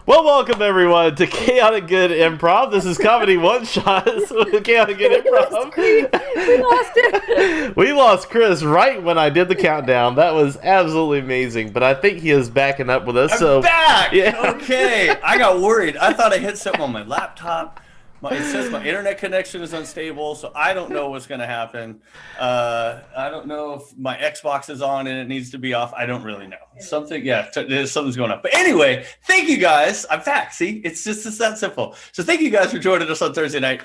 Well, welcome everyone to Chaotic Good Improv. This is Comedy One Shots with Chaotic Good Improv. We lost it. We lost Chris right when I did the countdown. That was absolutely amazing. But I think he is backing up with us. I'm back! Yeah. Okay, I got worried. I thought I hit something on my laptop. It says my internet connection is unstable, so I don't know what's going to happen. I don't know if my Xbox is on and it needs to be off. I don't really know. Something's going on. But anyway, thank you guys. I'm back. See, it's that simple. So thank you guys for joining us on Thursday night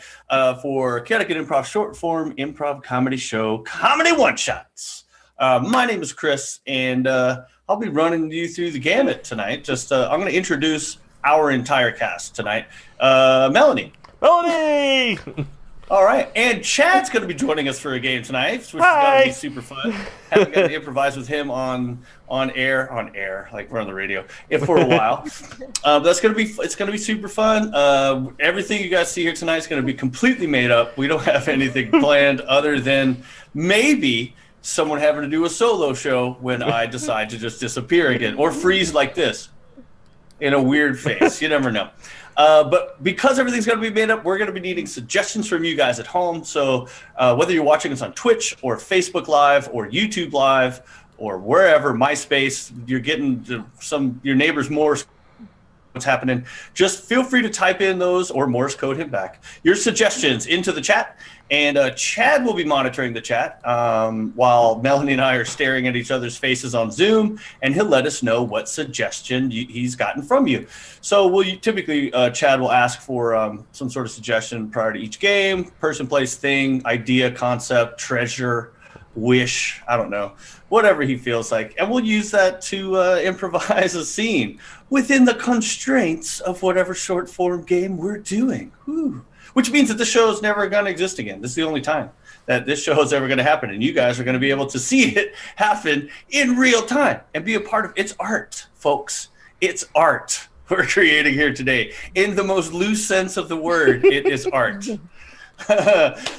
for Chaotic and Improv short form improv comedy show, Comedy One Shots. My name is Chris, and I'll be running you through the gamut tonight. I'm going to introduce our entire cast tonight. Melanie. All right, and Chad's going to be joining us for a game tonight, which is going to be super fun. Haven't got to improvise with him on air, like we're on the radio, for a while. It's going to be super fun. Everything you guys see here tonight is going to be completely made up. We don't have anything planned other than maybe someone having to do a solo show when I decide to just disappear again or freeze like this in a weird face. You never know. But because everything's going to be made up, we're going to be needing suggestions from you guys at home. So whether you're watching us on Twitch or Facebook Live or YouTube Live or wherever, MySpace, you're getting your neighbor's Morse what's happening, just feel free to type in those or Morse code him back your suggestions into the chat, and Chad will be monitoring the chat while Melanie and I are staring at each other's faces on Zoom, and he'll let us know what suggestion he's gotten from you. So typically Chad will ask for some sort of suggestion prior to each game: person, place, thing, idea, concept, treasure, wish, I don't know, whatever he feels like, and we'll use that to improvise a scene within the constraints of whatever short form game we're doing. Whew. Which means that the show is never going to exist again. This is the only time that this show is ever going to happen, and you guys are going to be able to see it happen in real time and be a part of its art, folks. It's art we're creating here today. In the most loose sense of the word, it is art.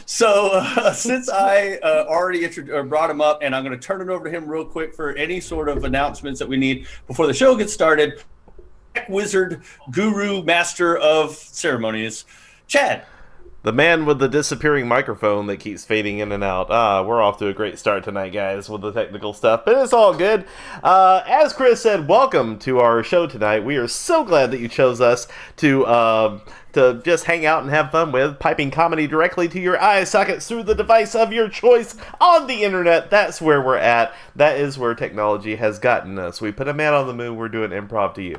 So since I already brought him up, and I'm going to turn it over to him real quick for any sort of announcements that we need before the show gets started. Wizard, guru, master of ceremonies, Chad. The man with the disappearing microphone that keeps fading in and out. We're off to a great start tonight, guys, with the technical stuff, but it's all good. As Chris said, welcome to our show tonight. We are so glad that you chose us to just hang out and have fun with, piping comedy directly to your eye sockets through the device of your choice on the internet. That's where we're at. That is where technology has gotten us. We put a man on the moon. We're doing improv to you.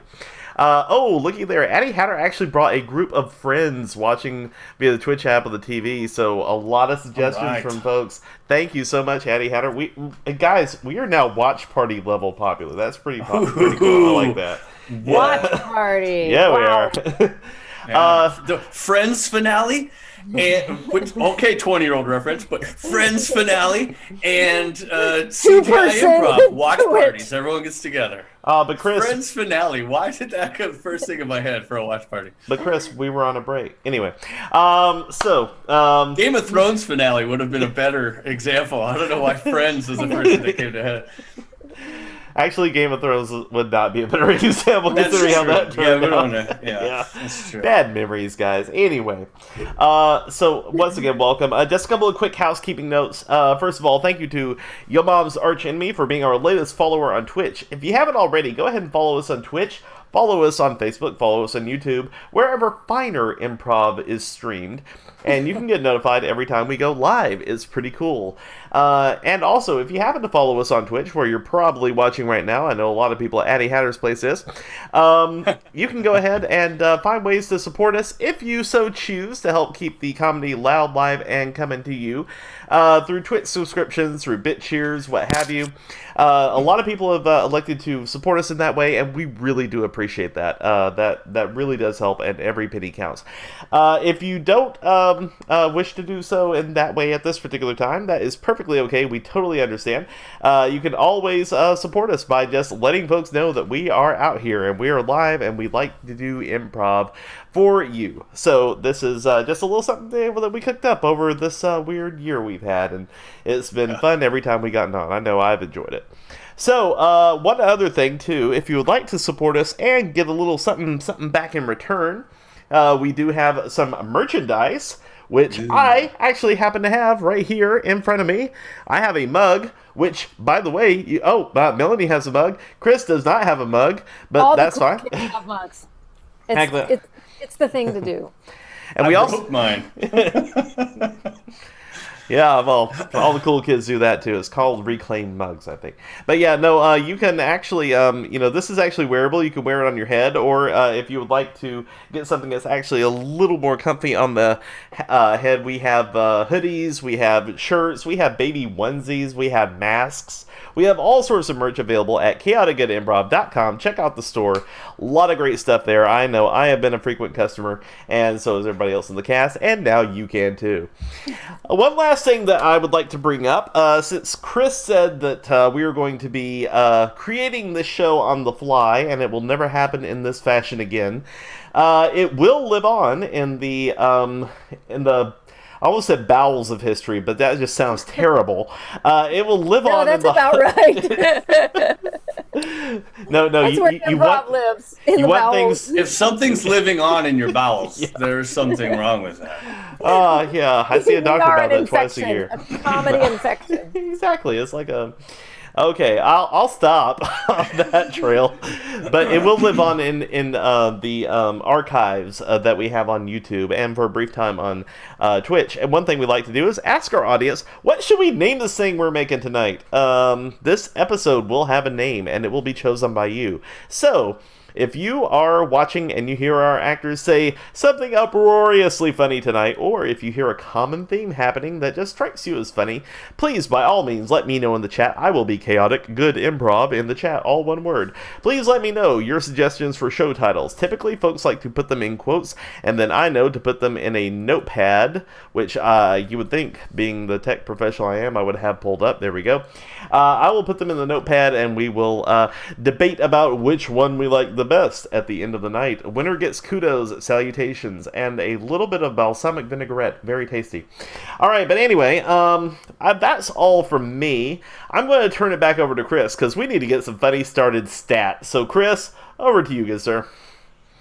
Looky there. Addie Hatter actually brought a group of friends watching via the Twitch app of the TV, so a lot of suggestions from folks. Thank you so much, Addie Hatter. We are now watch party level popular. That's pretty cool. I like that. Watch party. Yeah, wow. We are. The Friends finale, and 20-year-old reference, but Friends finale and CGI improv watch parties. Everyone gets together. But Chris, Friends finale. Why did that come first thing in my head for a watch party? But Chris, we were on a break anyway. Game of Thrones finale would have been a better example. I don't know why Friends was the first thing that came to head. Actually, Game of Thrones would not be a better example considering how that turned out. Yeah, that's true. Bad memories, guys. Anyway, so once again, welcome. Just a couple of quick housekeeping notes. First of all, thank you to Yo Mom's Arch Enemy for being our latest follower on Twitch. If you haven't already, go ahead and follow us on Twitch. Follow us on Facebook, follow us on YouTube, wherever finer improv is streamed. And you can get notified every time we go live. It's pretty cool. And also, if you happen to follow us on Twitch, where you're probably watching right now, I know a lot of people at Addie Hatter's place is, you can go ahead and find ways to support us if you so choose to help keep the comedy loud, live, and coming to you through Twitch subscriptions, through bit cheers, what have you. A lot of people have elected to support us in that way, and we really do appreciate that. That really does help, and every penny counts. If you don't wish to do so in that way at this particular time, that is perfectly okay. We totally understand. You can always support us by just letting folks know that we are out here and we are live and we like to do improv for you. So this is just a little something that we cooked up over this weird year we've had, and it's been fun every time we gotten on. I know I've enjoyed it. So, one other thing too, if you would like to support us and get a little something back in return, we do have some merchandise, which I actually happen to have right here in front of me. I have a mug, which, by the way, Melanie has a mug. Chris does not have a mug, but All that's the cool fine. kids have mugs. Exactly. It's the thing to do. And we also broke mine. Yeah, well, all the cool kids do that too. It's called reclaimed mugs, I think. But yeah, no, you can actually, this is actually wearable. You can wear it on your head, or if you would like to get something that's actually a little more comfy on the head, we have hoodies, we have shirts, we have baby onesies, we have masks. We have all sorts of merch available at chaoticgoodimprov.com. Check out the store. A lot of great stuff there. I know I have been a frequent customer, and so is everybody else in the cast, and now you can too. One last thing that I would like to bring up, since Chris said that we are going to be creating this show on the fly, and it will never happen in this fashion again, it will live on in the I almost said bowels of history, but that just sounds terrible. It will live on. That's in the... about right. No, That's where improv lives, in the want bowels. things. If something's living on in your bowels, there's something wrong with that. Yeah, I see a doctor about that twice a infection, year. a comedy infection. Exactly, it's like a. Okay, I'll stop on that trail, but it will live on in the archives that we have on YouTube and for a brief time on Twitch. And one thing we like to do is ask our audience, what should we name this thing we're making tonight? This episode will have a name, and it will be chosen by you. So, if you are watching and you hear our actors say something uproariously funny tonight, or if you hear a common theme happening that just strikes you as funny, please, by all means, let me know in the chat. I will be Chaotic Good Improv in the chat, all one word. Please let me know your suggestions for show titles. Typically, folks like to put them in quotes, and then I know to put them in a notepad, which you would think, being the tech professional I am, I would have pulled up. There we go. I will put them in the notepad, and we will debate about which one we like the best at the end of the night. Winner gets kudos, salutations, and a little bit of balsamic vinaigrette. Very tasty. All right, but anyway, that's all from me. I'm going to turn it back over to Chris, because we need to get some funny started stats. So, Chris, over to you, good sir.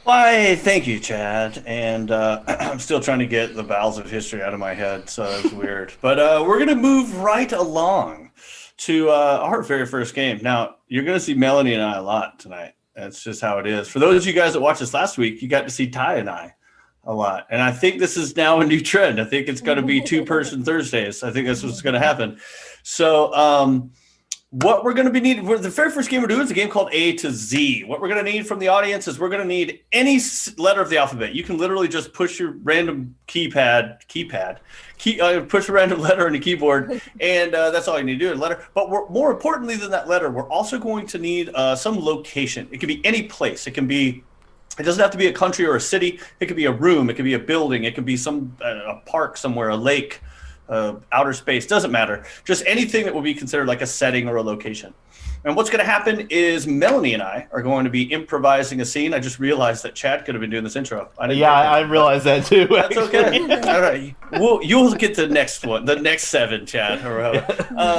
Why, thank you, Chad. And I'm still trying to get the bowels of history out of my head, so it's weird. But we're going to move right along to our very first game. Now, you're going to see Melanie and I a lot tonight. That's just how it is. For those of you guys that watched us last week, you got to see Ty and I a lot. And I think this is now a new trend. I think it's going to be two-person Thursdays. I think that's what's going to happen. So what we're going to be needing for the very first game we're doing is a game called A to Z. What we're going to need from the audience is we're going to need any letter of the alphabet. You can literally just push your random push a random letter on the keyboard, and that's all you need to do, a letter. But more importantly than that letter, we're also going to need some location. It can be any place. It doesn't have to be a country or a city. It could be a room. It could be a building. It could be a park somewhere, a lake, outer space, doesn't matter. Just anything that would be considered like a setting or a location. And what's going to happen is Melanie and I are going to be improvising a scene. I just realized that Chad could have been doing this intro. I realized that too. That's okay. All right. You'll get the next one, the next 7, Chad.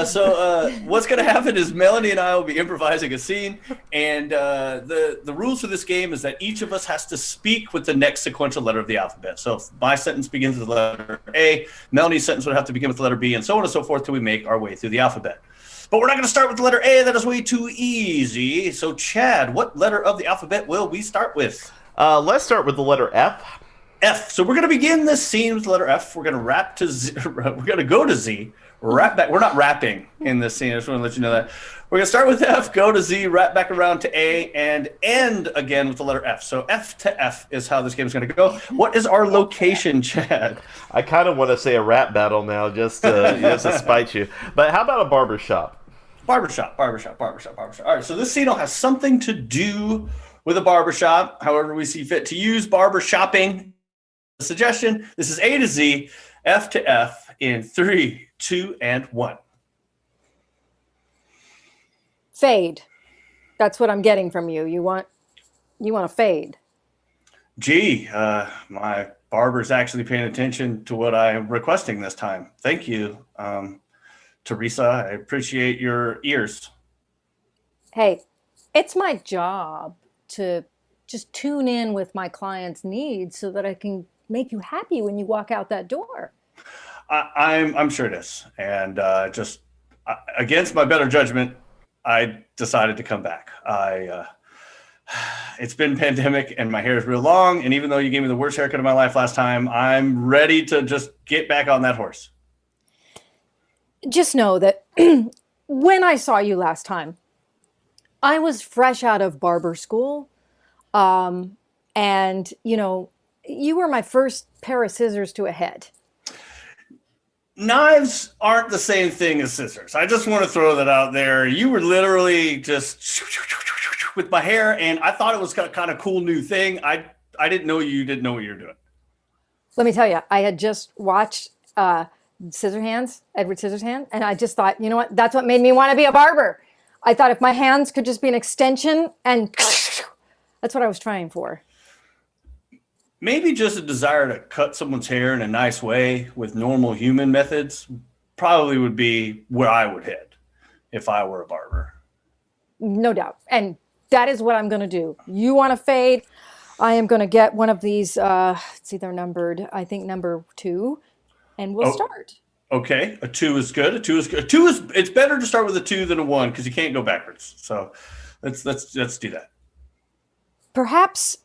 So what's going to happen is Melanie and I will be improvising a scene. And the rules for this game is that each of us has to speak with the next sequential letter of the alphabet. So if my sentence begins with the letter A, Melanie's sentence would have to begin with the letter B, and so on and so forth till we make our way through the alphabet. But we're not going to start with the letter A. That is way too easy. So, Chad, what letter of the alphabet will we start with? Let's start with the letter F. F. So we're going to begin this scene with the letter F. We're going to rap to Z. We're going to go to Z. Rap back. We're not rapping in this scene. I just want to let you know that. We're going to start with F, go to Z, rap back around to A, and end again with the letter F. So F to F is how this game is going to go. What is our location, Chad? I kind of want to say a rap battle now, just to spite you. But how about a barbershop? Barbershop. All right, so this scene has something to do with a barbershop. However we see fit to use barbershopping. Suggestion, this is A to Z, F to F in 3, 2, and 1. Fade. That's what I'm getting from you. You want a fade. Gee, my barber's actually paying attention to what I'm requesting this time. Thank you, Teresa. I appreciate your ears. Hey, it's my job to just tune in with my clients' needs so that I can make you happy when you walk out that door. I'm sure it is, and just against my better judgment, I decided to come back. It's been pandemic, and my hair is real long. And even though you gave me the worst haircut of my life last time, I'm ready to just get back on that horse. Just know that when I saw you last time, I was fresh out of barber school. And, you were my first pair of scissors to a head. Knives aren't the same thing as scissors. I just want to throw that out there. You were literally just with my hair, and I thought it was kind of cool new thing. I didn't know you didn't know what you were doing. Let me tell you, I had just watched Edward Scissorhands, and I just thought, you know what? That's what made me want to be a barber. I thought if my hands could just be an extension, and that's what I was trying for. Maybe just a desire to cut someone's hair in a nice way with normal human methods probably would be where I would head if I were a barber. No doubt. And that is what I'm going to do. You want to fade? I am going to get one of these. Let's see, they're numbered. I think number 2, and we'll start. Okay, a 2 is good. It's better to start with a 2 than a 1 because you can't go backwards. So let's do that. Perhaps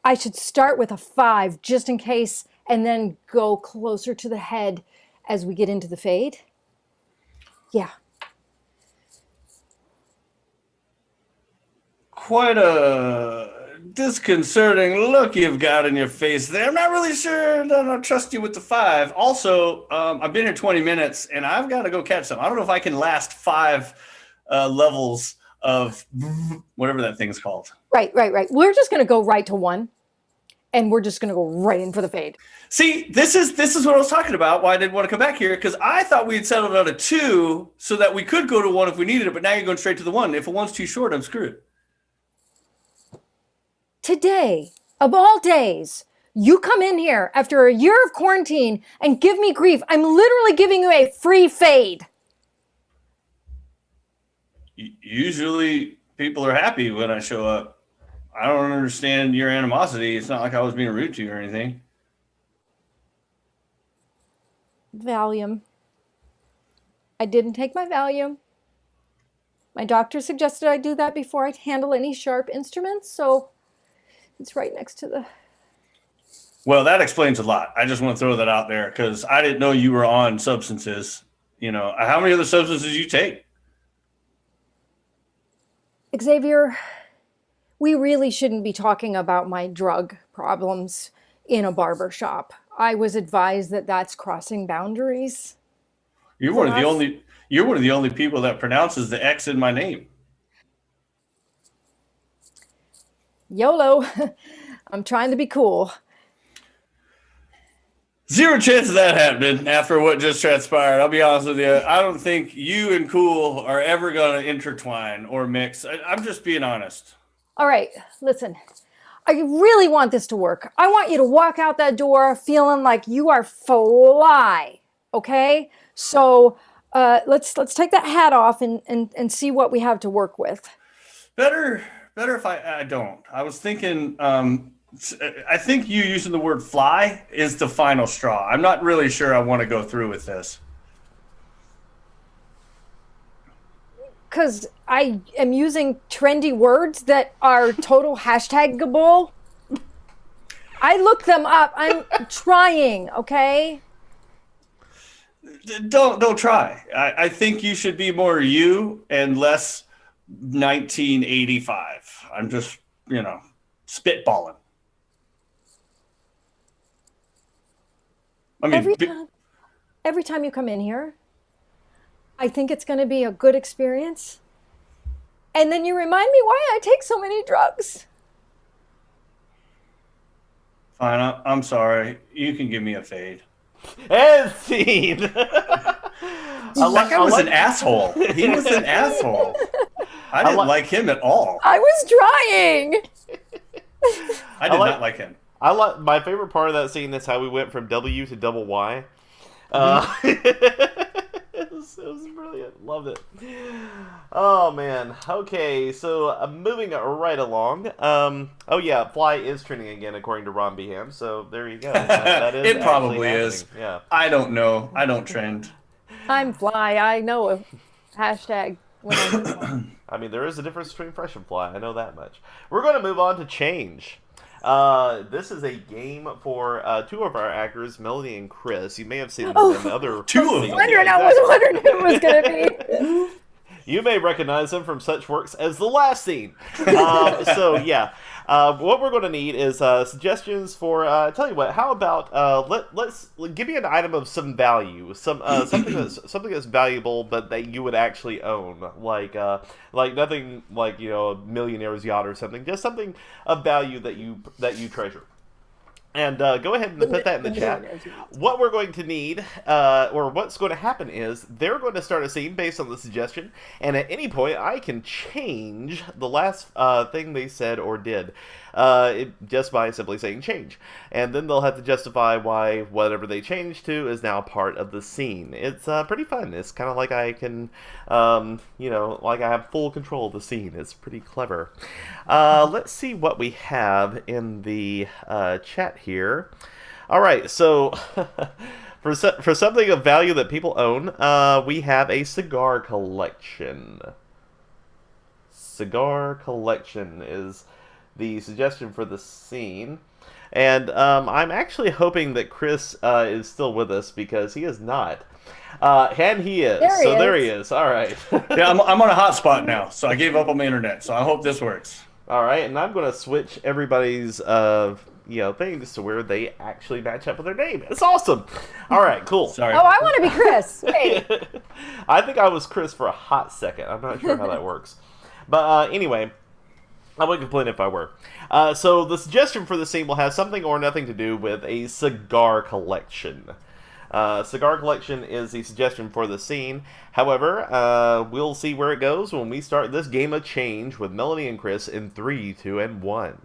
I should start with a 5 just in case, and then go closer to the head as we get into the fade. Yeah. Quite a disconcerting look you've got in your face there. I'm not really sure. I don't trust you with the 5. Also, I've been here 20 minutes, and I've got to go catch some. I don't know if I can last 5 levels of whatever that thing's called. Right. We're just going to go right to 1, and we're just going to go right in for the fade. See, this is what I was talking about, why I didn't want to come back here, because I thought we had settled on a 2 so that we could go to 1 if we needed it, but now you're going straight to the 1. If a 1's too short, I'm screwed. Today, of all days, you come in here after a year of quarantine and give me grief. I'm literally giving you a free fade. Usually people are happy when I show up. I don't understand your animosity. It's not like I was being rude to you or anything. Valium. I didn't take my Valium. My doctor suggested I do that before I handle any sharp instruments, so it's right next to the... Well, that explains a lot. I just want to throw that out there because I didn't know you were on substances. How many other substances do you take? Xavier, we really shouldn't be talking about my drug problems in a barber shop. I was advised that that's crossing boundaries. You're one of the only people that pronounces the X in my name. YOLO. I'm trying to be cool. Zero chance of that happening after what just transpired. I'll be honest with you. I don't think you and cool are ever going to intertwine or mix. I'm just being honest. All right, listen. I really want this to work. I want you to walk out that door feeling like you are fly. Okay? So let's take that hat off and see what we have to work with. Better if I don't. I was thinking, I think you using the word fly is the final straw. I'm not really sure I want to go through with this. Because I am using trendy words that are total hashtagable. I looked them up. I'm trying, okay? Don't try. I think you should be more you and less 1985. I'm just, spitballing. I mean, every time you come in here, I think it's going to be a good experience. And then you remind me why I take so many drugs. Fine, I'm sorry. You can give me a fade. And scene. That guy was an asshole. He was an asshole. I didn't like him at all. I was trying. I did not like him. My favorite part of that scene is how we went from W to double Y. was brilliant. Loved it. Oh man. Okay, so moving right along. Oh yeah, Fly is trending again according to Ron Beham. So there you go. That is It probably is. Yeah. I don't know. I don't trend. I'm Fly. I know a hashtag when I'm I mean, there is a difference between Fresh and Fly. I know that much. We're going to move on to Change. This is a game for two of our actors, Melody and Chris. You may have seen them in other. Two of them. I was wondering who it was going to be. You may recognize them from such works as The Last Scene. So yeah, what we're going to need is suggestions for. Tell you what, how about let's give me an item of some value, something that's valuable, but that you would actually own, like nothing like a millionaire's yacht or something, just something of value that you treasure. And go ahead and put that in the chat. What we're going to need, or what's going to happen is, they're going to start a scene based on the suggestion, and at any point, I can change the last thing they said or did, just by simply saying change. And then they'll have to justify why whatever they changed to is now part of the scene. It's pretty fun. It's kind of like I can, like I have full control of the scene. It's pretty clever. Let's see what we have in the chat here. All right, so for something of value that people own, we have a cigar collection. Cigar collection is the suggestion for the scene. And I'm actually hoping that Chris is still with us, because he is not. And he is. There he is. All right. Yeah, I'm on a hotspot now, so I gave up on the internet. So I hope this works. All right, and I'm going to switch everybody's things to where they actually match up with their name. It's awesome. All right, cool. Sorry. Oh, I want to be Chris. Wait. I think I was Chris for a hot second. I'm not sure how that works. But anyway, I wouldn't complain if I were. So the suggestion for the scene will have something or nothing to do with a cigar collection. Cigar collection is the suggestion for the scene. However, we'll see where it goes when we start this game of Change with Melody and Chris in 3, 2, and 1.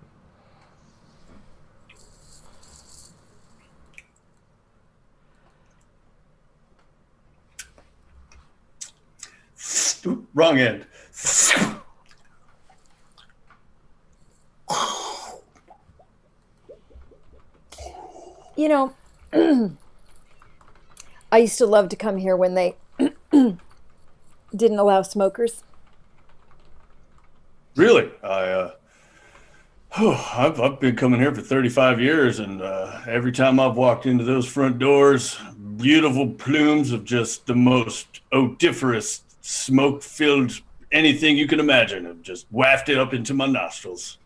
Wrong end. I used to love to come here when they didn't allow smokers. Really? I've been coming here for 35 years, and every time I've walked into those front doors, beautiful plumes of just the most odoriferous, smoke-filled anything you can imagine have just wafted up into my nostrils.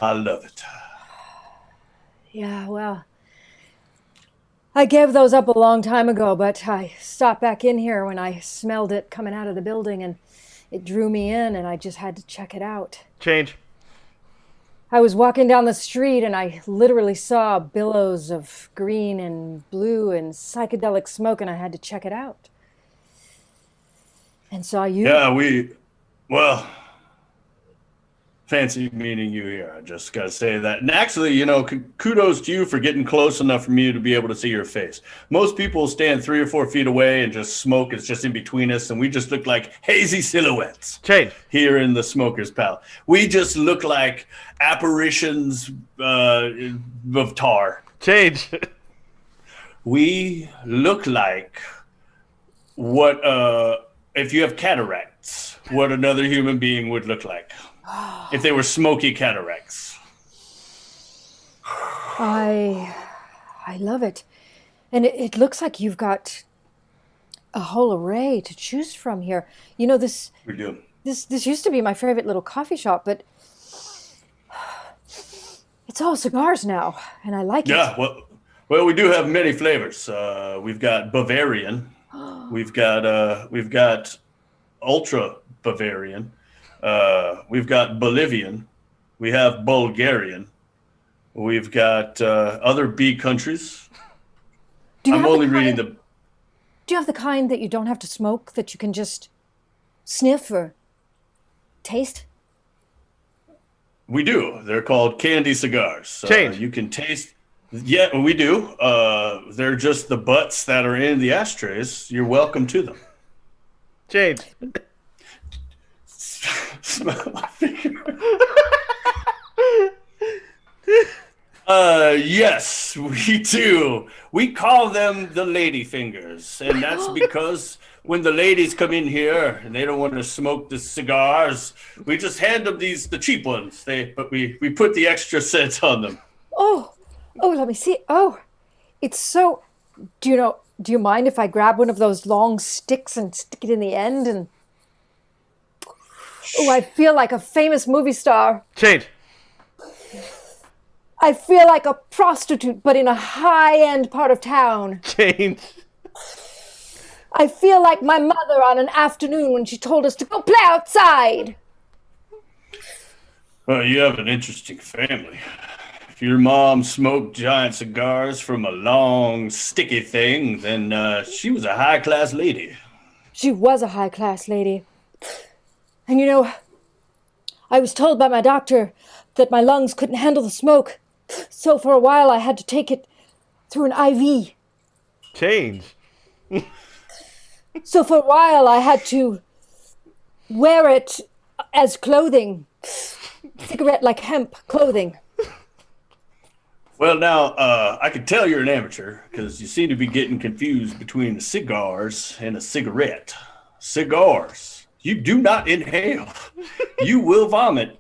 I love it. Yeah, well, I gave those up a long time ago, but I stopped back in here when I smelled it coming out of the building, and it drew me in, and I just had to check it out. Change. I was walking down the street, and I literally saw billows of green and blue and psychedelic smoke, and I had to check it out. And saw you. Yeah, well, fancy meeting you here. I just got to say that. And actually, kudos to you for getting close enough for me to be able to see your face. Most people stand 3 or 4 feet away and just smoke. It's just in between us, and we just look like hazy silhouettes. Change. Here in the Smoker's Pal. We just look like apparitions of tar. Change. We look like what, if you have cataracts, what another human being would look like. If they were smoky cataracts. I love it. And it looks like you've got a whole array to choose from here. This We do. this used to be my favorite little coffee shop, but it's all cigars now, and I like it. Yeah, well, we do have many flavors. We've got Bavarian. We've got Ultra Bavarian. We've got Bolivian. We have Bulgarian. We've got other B countries. I'm only reading the... Do you have the kind that you don't have to smoke, that you can just sniff or taste? We do. They're called candy cigars. Change. You can taste... Yeah, we do. They're just the butts that are in the ashtrays. You're welcome to them. Change. Smell my finger. Yes, we do. We call them the lady fingers, and that's because when the ladies come in here and they don't want to smoke the cigars, we just hand them the cheap ones. But we put the extra scent on them. Oh, let me see. Oh, it's so. Do you mind if I grab one of those long sticks and stick it in the end? And oh, I feel like a famous movie star. Change. I feel like a prostitute, but in a high-end part of town. Change. I feel like my mother on an afternoon when she told us to go play outside. Well, you have an interesting family. If your mom smoked giant cigars from a long, sticky thing, then she was a high-class lady. She was a high-class lady. And I was told by my doctor that my lungs couldn't handle the smoke. So for a while I had to take it through an IV. Change. So for a while I had to wear it as clothing. Cigarette-like hemp clothing. Well, now, I can tell you're an amateur because you seem to be getting confused between cigars and a cigarette. Cigars. You do not inhale. You will vomit.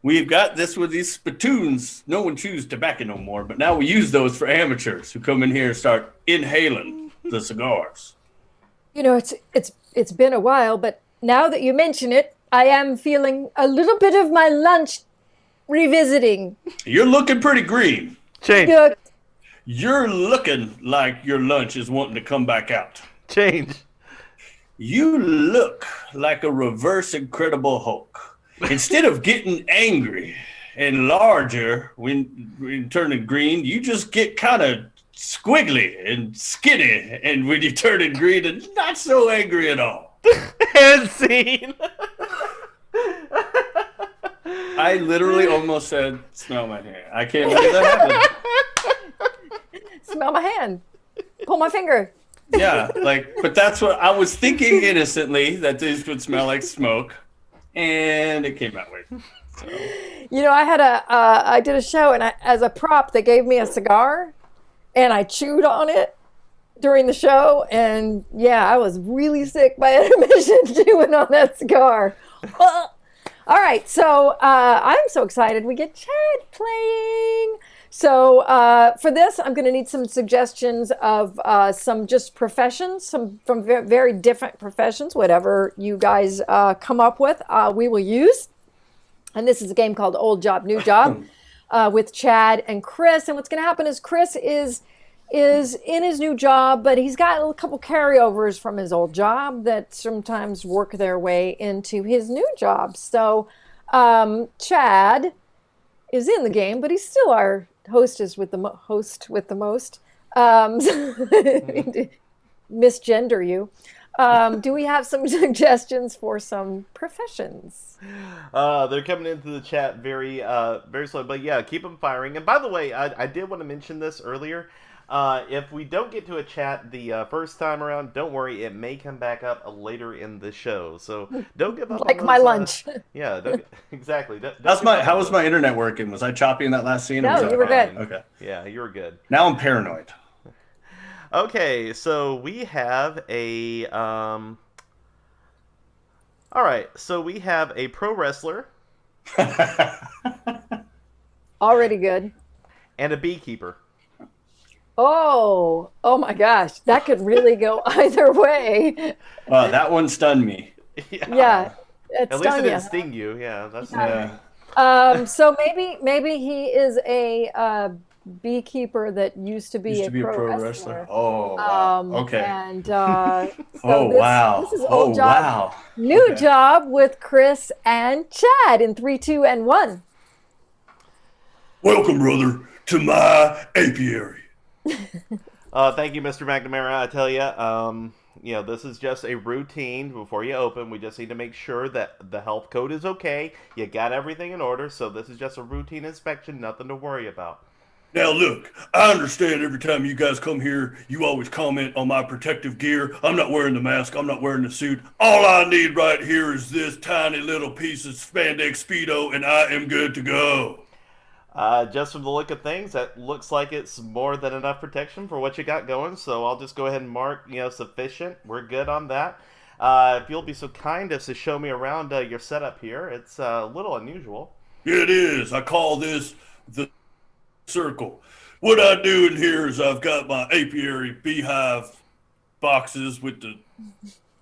We've got this with these spittoons. No one chews tobacco no more, but now we use those for amateurs who come in here and start inhaling the cigars. It's been a while, but now that you mention it, I am feeling a little bit of my lunch revisiting. You're looking pretty green. Change. You're looking like your lunch is wanting to come back out. Change. You look like a reverse Incredible Hulk. Instead of getting angry and larger when turning green, you just get kind of squiggly and skinny. And when you turn it green, and not so angry at all. And scene. I literally almost said, smell my hand. I can't believe that happened. Smell my hand. Pull my finger. Yeah, but that's what I was thinking innocently, that these would smell like smoke. And it came out weird. So. I did a show, and as a prop, they gave me a cigar, and I chewed on it during the show, and yeah, I was really sick by intermission chewing on that cigar. All right, so I'm so excited we get Chad playing. So for this, I'm going to need some suggestions of some just professions, some from very different professions, whatever you guys come up with, we will use. And this is a game called Old Job, New Job with Chad and Chris. And what's going to happen is Chris is in his new job, but he's got a couple carryovers from his old job that sometimes work their way into his new job. So Chad is in the game, but he's still our hostess with the host with the most. Misgender you. Do we have some suggestions for some professions? They're coming into the chat very slow, but yeah, keep them firing. And by the way, I did want to mention this earlier. If we don't get to a chat the first time around, don't worry, it may come back up later in the show. So don't give up. Like on those, my lunch. Yeah, exactly. How was my internet working? Was I choppy in that last scene? No, you were good. Okay. Yeah, you were good. Now I'm paranoid. Okay, so we have a all right, so we have a pro wrestler. Already good. And a beekeeper. Oh my gosh, that could really go either way. That one stunned me. Yeah, at least it didn't sting you. Yeah, that's so maybe he is a beekeeper that used to be a pro wrestler. Oh, wow. Okay. And so wow. This is Old Job, New Job with Chris and Chad in 3, 2, and 1. Welcome, brother, to my apiary. Thank you, Mr. McNamara. I tell you, this is just a routine before you open. We just need to make sure that the health code is okay. You got everything in order, so this is just a routine inspection, nothing to worry about. Now look, I understand every time you guys come here, you always comment on my protective gear. I'm not wearing the mask. I'm not wearing the suit. All I need right here is this tiny little piece of spandex Speedo, and I am good to go. Just from the look of things, that looks like it's more than enough protection for what you got going. So I'll just go ahead and mark, sufficient. We're good on that. If you'll be so kind as to show me around your setup here, it's a little unusual. It is. I call this the circle. What I do in here is I've got my apiary beehive boxes with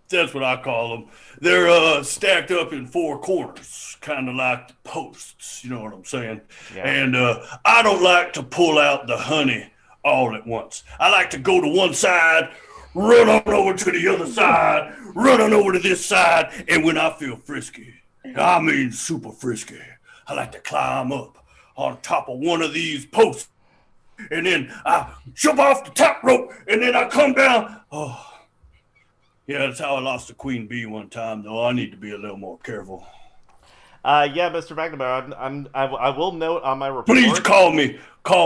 that's what I call them. They're stacked up in four corners, kind of like the posts, you know what I'm saying? Yeah. And I don't like to pull out the honey all at once. I like to go to one side, run on over to the other side, run on over to this side, and when I feel frisky, I mean super frisky, I like to climb up on top of one of these posts, and then I jump off the top rope, and then I come down. Oh, yeah, that's how I lost the queen bee one time, though. I need to be a little more careful. Yeah, Mr. McNamara, I will note on my report. Please call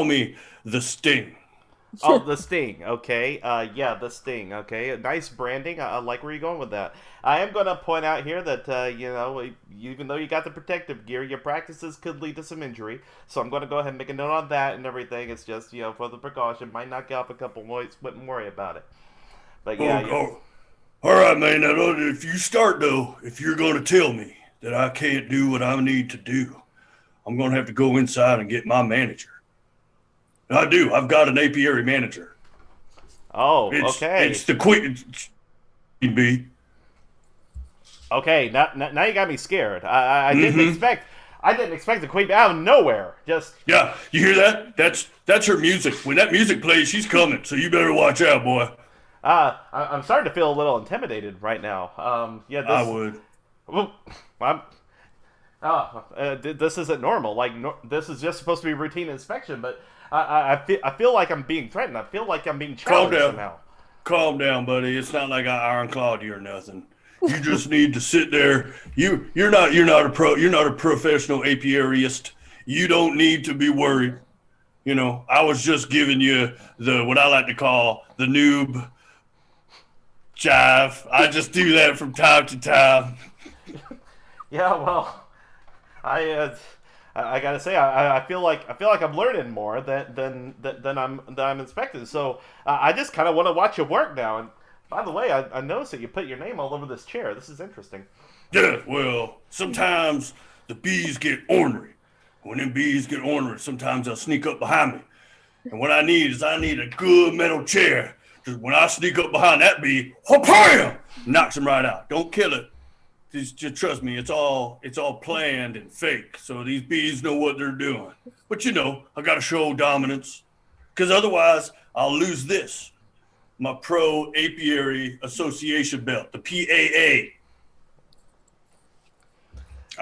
me the Sting. Oh, the Sting. Okay. Yeah, the Sting. Okay. Nice branding. I like where you're going with that. I am going to point out here that even though you got the protective gear, your practices could lead to some injury. So I'm going to go ahead and make a note on that and everything. It's just for the precaution. Might knock you off a couple points. Wouldn't worry about it. But yeah. All right, man. Now, if you start though, if you're going to tell me that I can't do what I need to do, I'm going to have to go inside and get my manager. I do. I've got an apiary manager. Oh, okay. It's the queen bee. Okay, now you got me scared. I didn't expect the queen out of nowhere. Just yeah, you hear that? That's her music. When that music plays, she's coming. So you better watch out, boy. I'm starting to feel a little intimidated right now. Yeah, I would. This isn't normal. This is just supposed to be a routine inspection, but I feel like I'm being threatened. I feel like I'm being challenged somehow. Calm down, buddy. It's not like I iron clawed you or nothing. You just need to sit there. You're not a professional apiarist. You don't need to be worried. I was just giving you what I like to call the noob jive. I just do that from time to time. Yeah, well, I gotta say I feel like I'm learning more than I'm inspecting. So I just kind of want to watch you work now. And by the way, I noticed that you put your name all over this chair. This is interesting. Yeah, well, sometimes the bees get ornery. When them bees get ornery, sometimes they'll sneak up behind me. And what I need a good metal chair. Because when I sneak up behind that bee, wham, knocks him right out. Don't kill it. Just trust me, it's all planned and fake. So these bees know what they're doing. But I got to show dominance. Because otherwise, I'll lose this. My Pro Apiary Association belt, the PAA.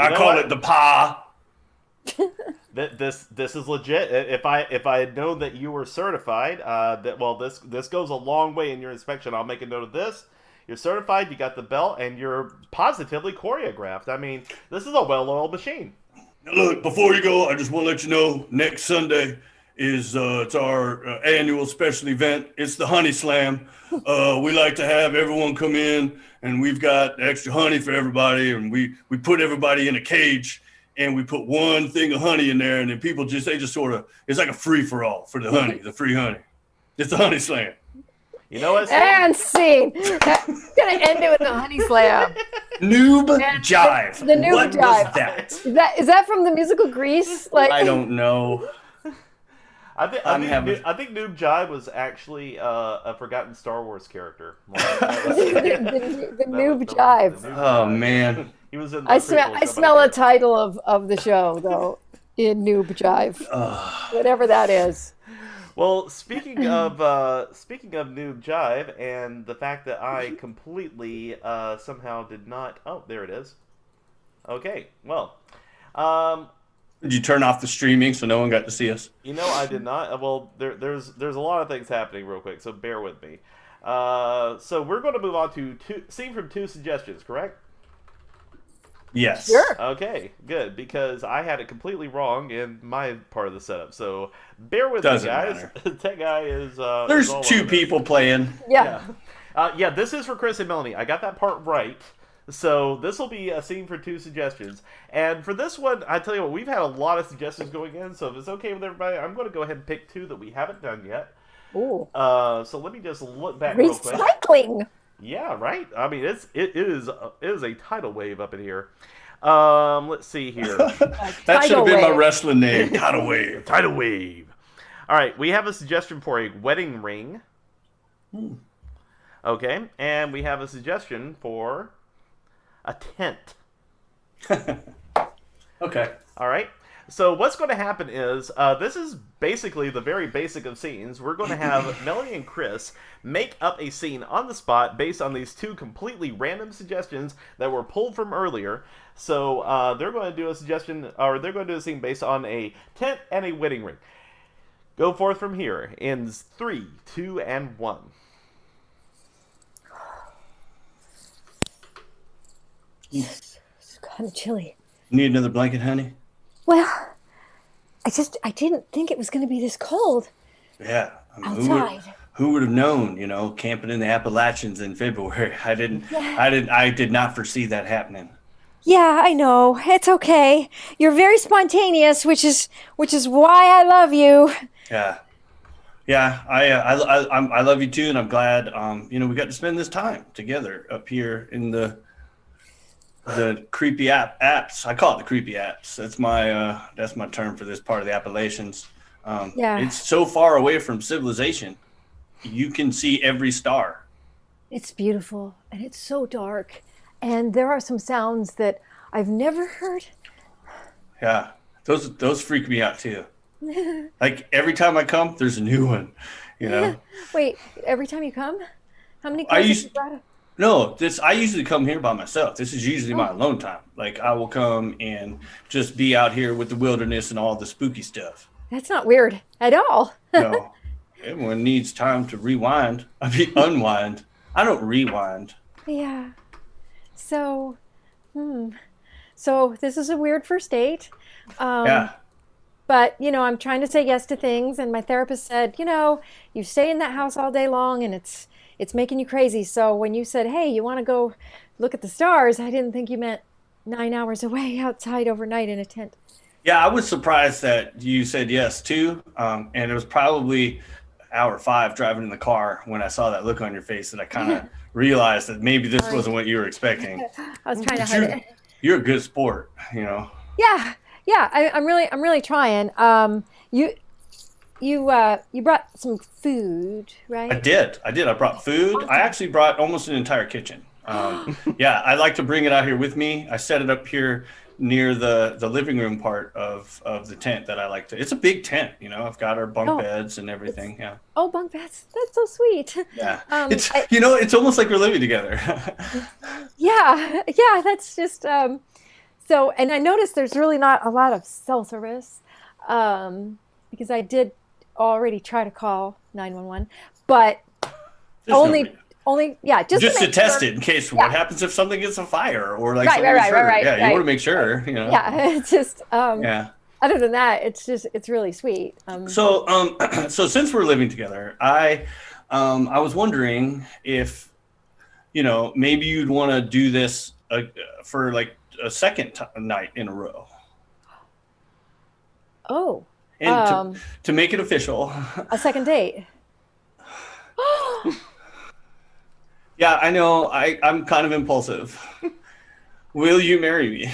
I call it the PA. This is legit. If I had known that you were certified, this goes a long way in your inspection. I'll make a note of this. You're certified, you got the belt, and you're positively choreographed. I mean, this is a well-oiled machine. Now look, before you go, I just want to let you know, next Sunday is it's our annual special event. It's the Honey Slam. We like to have everyone come in, and we've got extra honey for everybody, and we put everybody in a cage, and we put one thing of honey in there, and then people it's like a free-for-all for the honey, the free honey. It's the Honey Slam. You know what? And scene. That's gonna end it with the Honey Slam. Noob Jive. The Noob what Jive. Was that? Is that from the musical Grease? I don't know. I think Noob Jive was actually a forgotten Star Wars character. the Noob Jive. Oh man. He was in. I smell a title of the show though in Noob Jive. Whatever that is. Well, speaking of Noob Jive and the fact that I completely somehow did not. Oh, there it is. Okay, well, did you turn off the streaming so no one got to see us? I did not. Well, there's a lot of things happening real quick, so bear with me. So we're going to move on to scene from two suggestions, correct? Yes. Sure. Okay, good, because I had it completely wrong in my part of the setup. So bear with Doesn't me, guys. matter. Tech guy is There's all two over this. people playing. Yeah. Yeah. Yeah, this is for Chris and Melanie. I got that part right. So this will be a scene for 2 suggestions. And for this one, I tell you what, we've had a lot of suggestions going in, so if it's okay with everybody, I'm going to go ahead and pick 2 that we haven't done yet. Ooh. So let me just look back real quick. Recycling. Yeah, right. I mean, it is a tidal wave up in here. Let's see here. That should have been my wrestling name. Tidal wave. Tidal wave. All right, we have a suggestion for a wedding ring. Okay, and we have a suggestion for a tent. Okay. All right. So what's going to happen is this is basically the very basic of scenes. We're going to have Melanie and Chris make up a scene on the spot based on these 2 completely random suggestions that were pulled from earlier. So they're going to do a suggestion, or they're going to do a scene based on a tent and a wedding ring. Go forth from here in 3, 2, and 1. It's kind of chilly. Need another blanket, honey? Well, I didn't think it was going to be this cold Yeah. I mean, outside. who would have known, camping in the Appalachians in February? I did not foresee that happening. Yeah, I know. It's okay. You're very spontaneous, which is why I love you. Yeah. Yeah, I love you too, and I'm glad we got to spend this time together up here in the creepy apps. I call it the creepy apps. That's my term for this part of the Appalachians. Yeah. It's so far away from civilization. You can see every star. It's beautiful, and it's so dark, and there are some sounds that I've never heard. Yeah, those freak me out too. Like every time I come, there's a new one. Wait, every time you come? How many I cars have used- you brought up? No, I usually come here by myself. This is usually my alone time. Like I will come and just be out here with the wilderness and all the spooky stuff. That's not weird at all. No, everyone needs time to rewind. Unwind. I don't rewind. Yeah. So, So this is a weird first date. Yeah. But, I'm trying to say yes to things. And my therapist said, you stay in that house all day long and it's making you crazy. So when you said, hey, you want to go look at the stars, I didn't think you meant 9 hours away outside overnight in a tent. Yeah, I was surprised that you said yes too. And it was probably hour 5 driving in the car when I saw that look on your face that I kind of realized that maybe this wasn't what you were expecting. I was trying to hide it. You're a good sport, Yeah. I'm really trying. You brought some food, right? I did. I brought food. I actually brought almost an entire kitchen. Yeah, I like to bring it out here with me. I set it up here near the living room part of the tent that I like to. It's a big tent, I've got our bunk beds and everything. Yeah. Oh, bunk beds. That's so sweet. Yeah. It's almost like we're living together. Yeah. That's just so. And I noticed there's really not a lot of cell service because I did already try to call 911, but There's only just to test sure. it in case what happens if something gets a fire or like Right. Yeah, you Right. want to make sure, Yeah, it's just Yeah. Other than that, it's really sweet. So since we're living together, I was wondering if maybe you'd want to do this for like a second night in a row. Oh. And to make it official. A second date. Yeah, I know. I'm kind of impulsive. Will you marry me?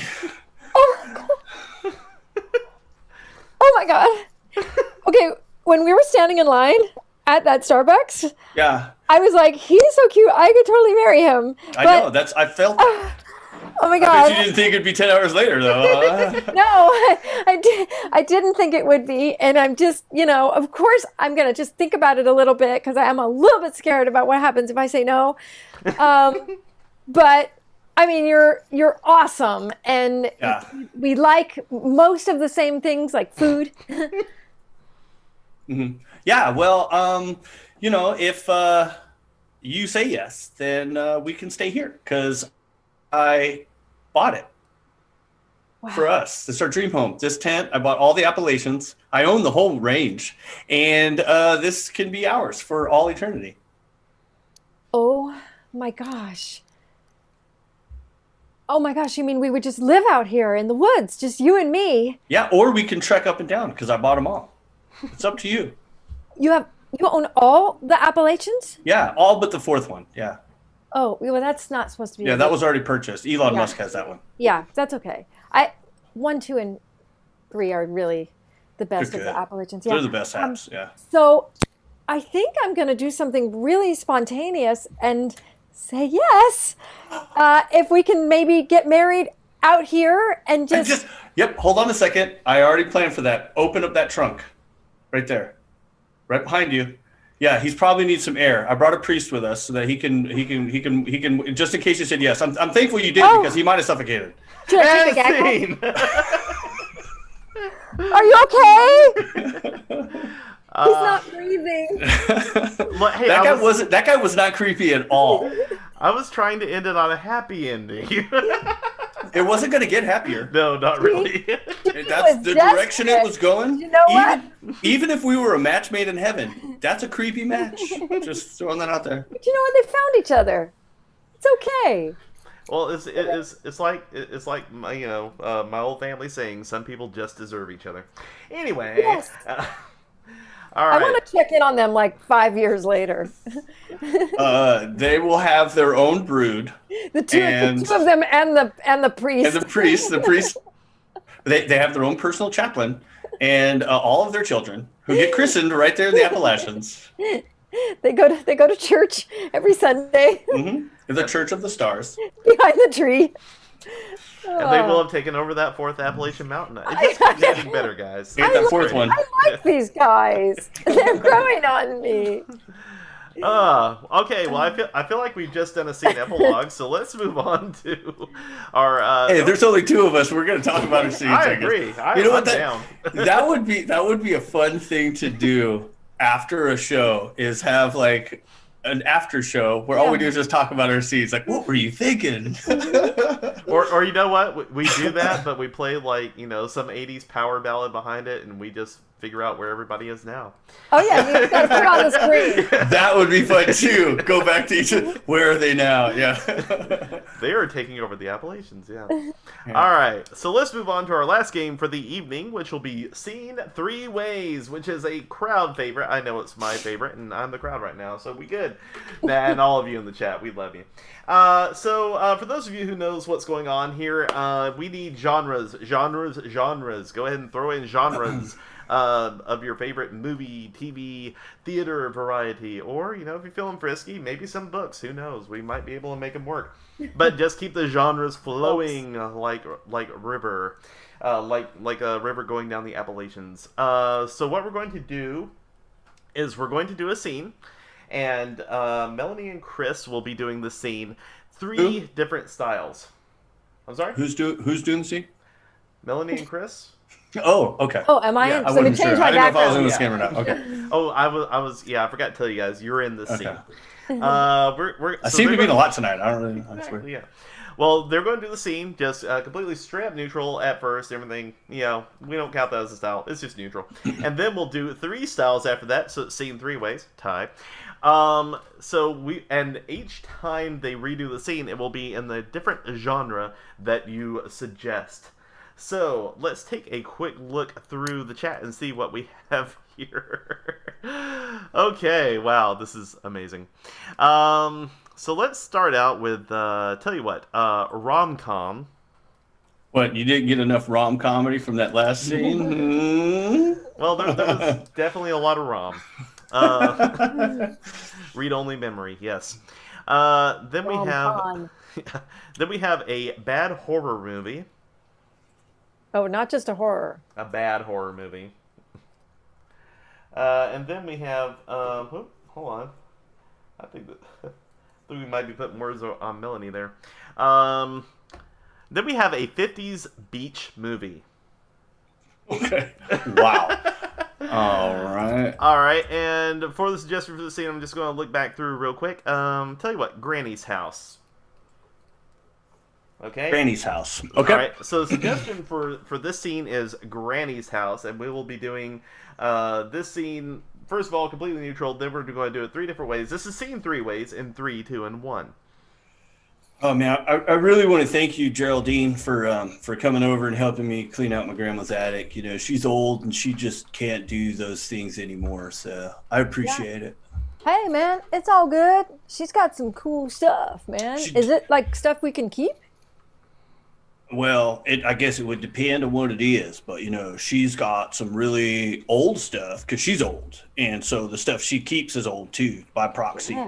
Oh my god. Okay, when we were standing in line at that Starbucks, Yeah, I was like, he's so cute. I could totally marry him. I know. I felt. Oh my I god. bet you didn't think it'd be 10 hours later, though. No, I didn't think it would be. And I'm just, of course, I'm going to just think about it a little bit because I am a little bit scared about what happens if I say no. But I mean, you're awesome. And Yeah. we like most of the same things like food. Mm-hmm. Yeah, well, if you say yes, then we can stay here because I bought it. for us. It's our dream home. This tent, I bought all the Appalachians. I own the whole range. And this can be ours for all eternity. Oh my gosh. Oh my gosh, you mean we would just live out here in the woods, just you and me? Yeah, or we can trek up and down because I bought them all. It's up to you. You own all the Appalachians? Yeah, all but the fourth one. Yeah. Oh, well, that's not supposed to be. Yeah, that was already purchased. Elon Musk has that one. Yeah, that's okay. 1, 2, and 3 are really the best of the Appalachians. Yeah. They're the best apps, yeah. So I think I'm going to do something really spontaneous and say yes. If we can maybe get married out here and just... Yep, hold on a second. I already planned for that. Open up that trunk. Right there. Right behind you. Yeah, he's probably needs some air. I brought a priest with us so that he can just in case you said yes. I'm thankful you did because he might have suffocated. Should I take a gag? Are you okay? He's not breathing. Hey, that guy was not creepy at all. I was trying to end it on a happy ending. It wasn't going to get happier. No, not really. That's the direction it was going. You know what? Even if we were a match made in heaven, that's a creepy match. Just throwing that out there. But you know what? They found each other. It's okay. Well, it's like my old family saying, some people just deserve each other. Anyway. Yes. All right. I want to check in on them like 5 years later. They will have their own brood. The two of them and the priest. And the priest. They have their own personal chaplain and all of their children who get christened right there in the Appalachians. They go to church every Sunday. Mm-hmm. In the Church of the Stars. Behind the tree. And they will have taken over that 4th Appalachian Mountain. It just keeps getting better, guys. Get that 4th one. I like these guys. They're growing on me. Okay. Well, I feel like we've just done a scene epilogue, so let's move on to our. Hey, there's only 2 of us. We're going to talk about our scenes. I agree. You know what? That would be a fun thing to do after a show. Is have like an after show where all we do is just talk about our scenes. Like, what were you thinking? or you know what? We do that, but we play like some '80s power ballad behind it, and we just figure out where everybody is now. Oh yeah, you got to put it on the screen. That would be fun too. Go back to each. Where are they now? Yeah. They are taking over the Appalachians. Yeah. All right. So let's move on to our last game for the evening, which will be Scene 3 Ways, which is a crowd favorite. I know it's my favorite, and I'm the crowd right now, so we good. And all of you in the chat, we love you. So for those of you who knows what's going on here, we need genres. Go ahead and throw in genres. Of your favorite movie, TV, theater variety, or if you're feeling frisky, maybe some books. Who knows? We might be able to make them work. But just keep the genres flowing like river, like a river going down the Appalachians. So what we're going to do is we're going to do a scene, and Melanie and Chris will be doing the scene 3 different styles. I'm sorry. Who's doing the scene? Melanie and Chris. Oh, okay. Oh, am I? Yeah, in? I So we wasn't change sure. my I didn't know if I was in background. this game or not. Okay. Oh, I was. Yeah, I forgot to tell you guys. You're in this scene. I seem to be in a lot tonight. I don't really. Exactly, yeah. Well, they're going to do the scene just completely straight up neutral at first. Everything, we don't count that as a style. It's just neutral. And then we'll do 3 styles after that. So scene 3 ways, tie. And each time they redo the scene, it will be in the different genre that you suggest. So let's take a quick look through the chat and see what we have here. Okay, wow, this is amazing. So let's start out with, tell you what, rom-com. What, you didn't get enough rom-comedy from that last scene? Well, there was definitely a lot of rom. Read-only memory, yes. Then we have a bad horror movie. Oh, not just a horror. A bad horror movie. And then we have, hold on. I think we might be putting words on Melanie there. Then we have a 50s beach movie. Okay. Wow. All right. And for the suggestion for the scene, I'm just going to look back through real quick. Tell you what, Granny's House. Okay. Granny's house. Okay. All right. So the suggestion for this scene is Granny's house, and we will be doing this scene first of all completely neutral. Then we're going to do it 3 different ways. This is scene 3 ways in 3, 2, and 1. Oh man, I really want to thank you, Geraldine, for coming over and helping me clean out my grandma's attic. You know, she's old and she just can't do those things anymore. So I appreciate it. Hey, man, it's all good. She's got some cool stuff, man. Is it like stuff we can keep? Well, I guess it would depend on what it is, but you know, she's got some really old stuff because she's old, and so the stuff she keeps is old too, by proxy.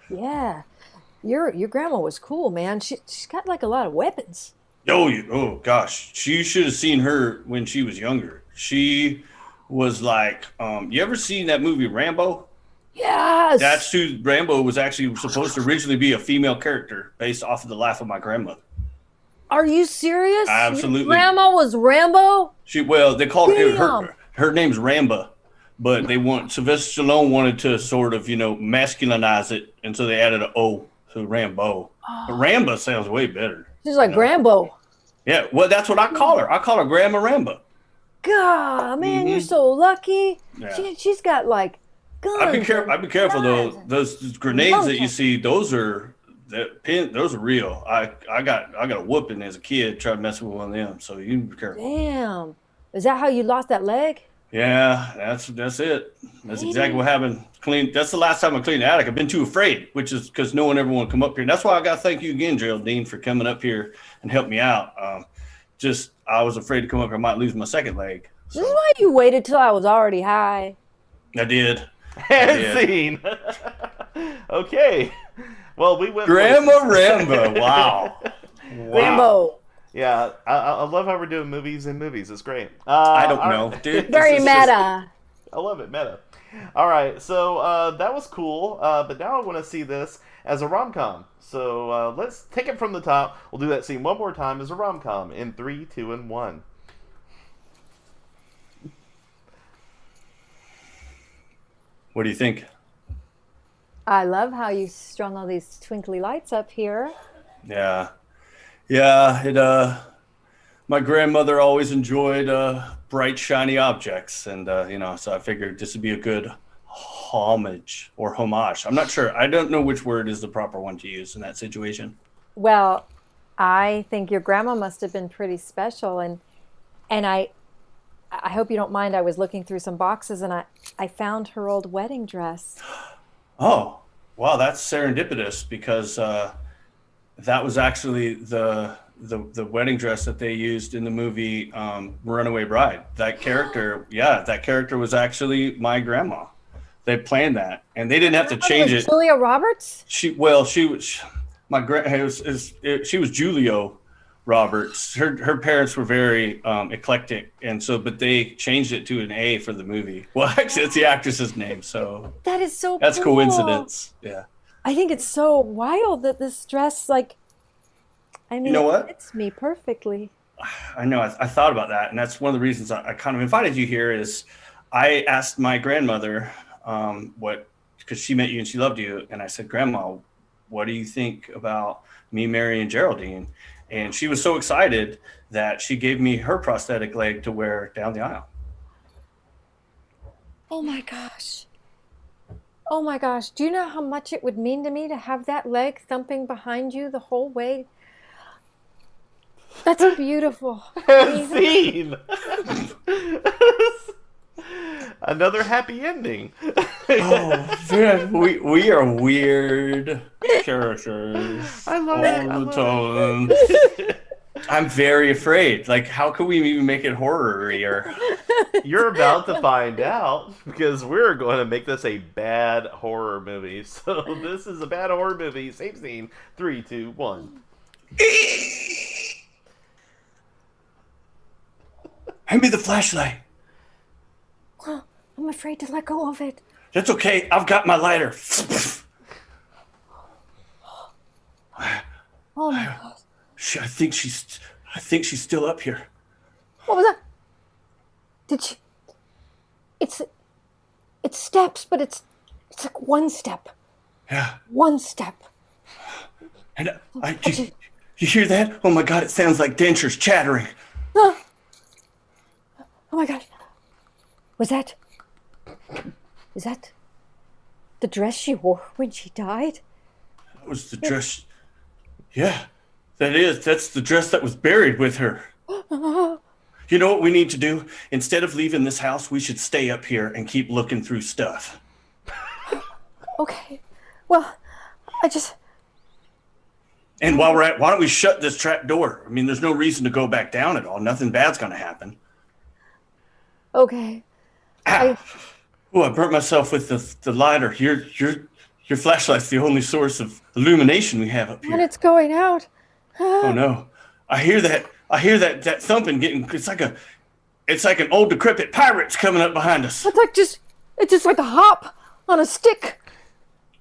Yeah. Your grandma was cool, man. She's got like a lot of weapons. Oh gosh, you should have seen her when she was younger. She was like, you ever seen that movie Rambo? Yes. That's who Rambo was actually supposed to originally be, a female character based off of the life of my grandmother. Are you serious? Absolutely. Your grandma was Rambo? They called her name's Ramba, but Sylvester Stallone wanted to sort of, masculinize it, and so they added an O to Rambo. But Ramba sounds way better. She's like Rambo. Yeah, well, that's what I call her. I call her Grandma Ramba. God, man, you're so lucky. Yeah. She's got like guns. I'd be careful though. Those grenades that you see, those are real. I got a whooping as a kid trying to mess with one of them. So you be careful. Damn, is that how you lost that leg? Yeah, that's it. That's exactly what happened. That's the last time I cleaned the attic. I've been too afraid, which is because no one ever want to come up here. And that's why I got to thank you again, Geraldine, for coming up here and help me out. I was afraid to come up here. I might lose my second leg. So. This is why you waited till I was already high. I did. Scene. Okay. Well, we went. Grandma Rambo. Wow. Rambo. Yeah, I love how we're doing movies in movies. It's great. I don't know, dude. Very meta. I love it, meta. All right, so that was cool, but now I want to see this as a rom-com. So let's take it from the top. We'll do that scene one more time as a rom-com in 3, 2, and 1. What do you think? I love how you strung all these twinkly lights up here. Yeah. My grandmother always enjoyed bright, shiny objects, and so I figured this would be a good homage or homage. I'm not sure. I don't know which word is the proper one to use in that situation. Well, I think your grandma must have been pretty special, and I hope you don't mind. I was looking through some boxes, and I found her old wedding dress. Oh, wow, that's serendipitous because that was actually the wedding dress that they used in the movie Runaway Bride. That character was actually my grandma. They planned that, and they didn't have to change it. Julia Roberts? She was Julio Roberts. Her parents were very eclectic, and so but they changed it to an A for the movie. Well, actually, it's the actress's name, so that's cool. Coincidence. Yeah. I think it's so wild that this dress, you know what? It fits me perfectly. I know. I thought about that, and that's one of the reasons I kind of invited you here. Is I asked my grandmother because she met you and she loved you, and I said, Grandma, what do you think about me marrying Geraldine? And she was so excited that she gave me her prosthetic leg to wear down the aisle. Oh my gosh. Oh my gosh. Do you know how much it would mean to me to have that leg thumping behind you the whole way? That's beautiful. Scene. Another happy ending. Oh, man, we are weird characters. I love all the time. I'm very afraid. Like, how can we even make it horror-y? You're about to find out because we're going to make this a bad horror movie. So this is a bad horror movie. Same scene. 3, 2, 1. Hand me the flashlight. I'm afraid to let go of it. That's okay. I've got my lighter. Oh my God. I think she's still up here. What was that? Did she? It's steps, but it's like one step. Yeah. One step. And You hear that? Oh my God, it sounds like dentures chattering. Oh my gosh. Is that the dress she wore when she died? That was the dress. Yeah, that's the dress that was buried with her. You know what we need to do? Instead of leaving this house, we should stay up here and keep looking through stuff. Okay. Well, And while we're at, why don't we shut this trap door? I mean, there's no reason to go back down at all. Nothing bad's gonna happen. Okay. Ow. Oh, I burnt myself with the lighter. Your flashlight's the only source of illumination we have up here. And it's going out. Oh no. I hear that thumping getting, it's like an old decrepit pirate's coming up behind us. It's just like a hop on a stick.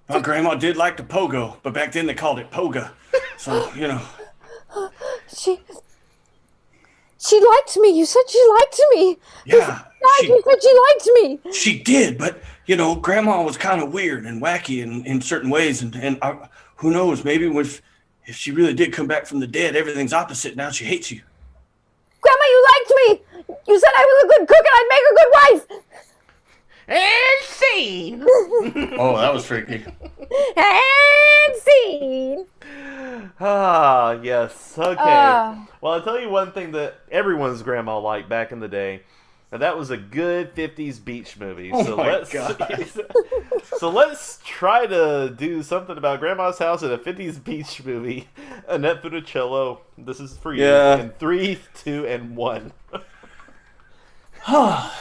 My grandma did like to pogo, but back then they called it poga. So, you know. She liked me. You said she liked me. Yeah. You said she liked me. She did, but, you know, grandma was kind of weird and wacky in certain ways. And who knows, maybe if she really did come back from the dead, everything's opposite. Now she hates you. Grandma, you liked me. You said I was a good cook and I'd make a good wife. And scene. Oh, that was freaky. And scene. Ah, yes. Okay. Well, I'll tell you one thing that everyone's grandma liked back in the day. And that was a good 50s beach movie. Oh so my God. So let's try to do something about Grandma's house in a 50s beach movie. Annette Funicello, this is for you. Yeah. In 3, 2, and 1.